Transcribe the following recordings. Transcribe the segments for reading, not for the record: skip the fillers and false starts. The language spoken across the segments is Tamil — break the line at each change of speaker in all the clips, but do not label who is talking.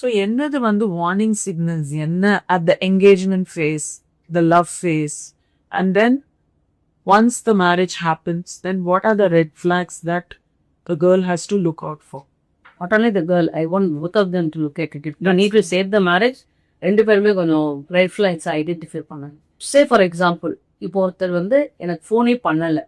ஸோ என்னது வந்து வார்னிங் சிக்னல்ஸ் என்ன at the engagement phase, the love phase, and then once the marriage happens, then what are the red flags that the girl has to look out for?
Not only the girl, I want both of them to look at it. You don't need to save the marriage. ரெண்டு பேருமே கொஞ்சம் ரெட் ஃபிளாக்ஸ் ஐடென்டிஃபை பண்ணணும். சே ஃபார் எக்ஸாம்பிள், இப்போ ஒருத்தர் வந்து எனக்கு ஃபோனே பண்ணலை,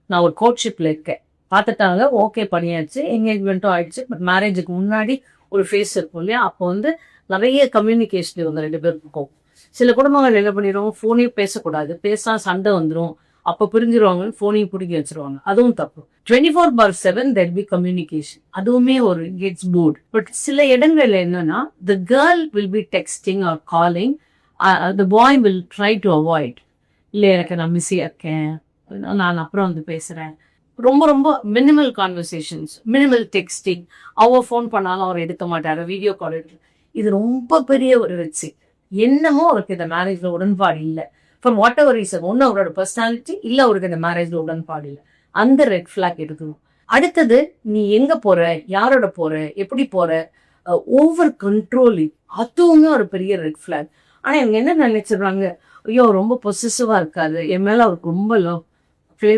நான் ஒரு கோட்ஷிப்பில் இருக்கேன், பார்த்துட்டாங்க, ஓகே பண்ணியாச்சு, என்கேஜ்மெண்ட்டும் ஆயிடுச்சு. பட் மேரேஜுக்கு முன்னாடி ஒரு ஃபேஸ் இருக்கும் இல்லையா, அப்போ வந்து நிறைய கம்யூனிகேஷன் இவங்க ரெண்டு பேரும் இருக்கும். சில குடும்பங்கள் என்ன பண்ணிடுவோம், ஃபோனே பேசக்கூடாது, பேசினா சண்டை வந்துடும், அப்போ பிரிஞ்சிருவாங்கன்னு ஃபோனையும் பிடிக்க வச்சிருவாங்க. அதுவும் தப்பு. 24/7 there be communication. அதுவுமே ஒரு கெட்ஸ் போர்ட். பட் சில இடங்கள்ல என்னன்னா, the girl will be texting or calling, the boy will try to avoid. இல்லை எனக்கு நான் மிஸ்ஸியா இருக்கேன், நான் அப்புறம் வந்து பேசுறேன். ரொம்ப ரொம்ப மினிமல் கான்வர்சேஷன்ஸ், மினிமல் டெக்ஸ்டிங். அவ ஃபோன் பண்ணாலும் அவர் எடுக்க மாட்டாரு, வீடியோ கால் எடுத்து. இது ரொம்ப பெரிய ஒரு வெச்சு. என்னமோ அவருக்கு இந்த மேரேஜ்ல உடன்பாடு இல்லை. ஃபார் வாட் எவர் ரீசன், ஒன்று அவரோட பர்சனாலிட்டி, இல்லை அவருக்கு இந்த மேரேஜ்ல உடன்பாடு இல்லை. அந்த ரெட் ஃபிளாக் எடுக்கணும். அடுத்தது, நீ எங்க போற, யாரோட போற, எப்படி போற, ஓவர் கண்ட்ரோலிங், அதுவுமே ஒரு பெரிய ரெட் ஃபிளாக். ஆனா இவங்க என்ன நினைச்சிடுறாங்க, ஐயோ ரொம்ப பொசசிவா இருக்காது, என் மேல அவருக்கு ரொம்ப லவ்,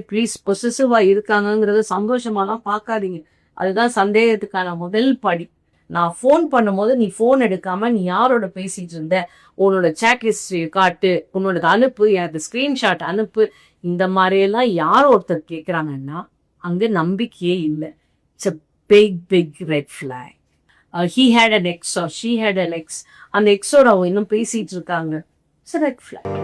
ப்ளீஸ் பொசசிவா இருக்காங்கிறத சந்தோஷமாலாம் பார்க்காதீங்க. அதுதான் சந்தேகத்துக்கான முதல் படி. நான் ஃபோன் பண்ணும்போது நீ ஃபோன் எடுக்காம நீ யாரோட பேசிட்டு இருந்த, உன்னோட சேட் ஹிஸ்டரி காட்டு, உன்னோட அனுப்பு, எனக்கு ஸ்கிரீன்ஷாட் அனுப்பு, இந்த மாதிரியெல்லாம் யார் ஒருத்தர் கேட்குறாங்கன்னா அங்கே நம்பிக்கையே இல்லை. It's a big red flag. He had an ex or she had an ex, அந்த எக்ஸோட அவங்க இன்னும் பேசிட்டு இருக்காங்க, இட்ஸ் அ ரெட் ஃபிளாக்.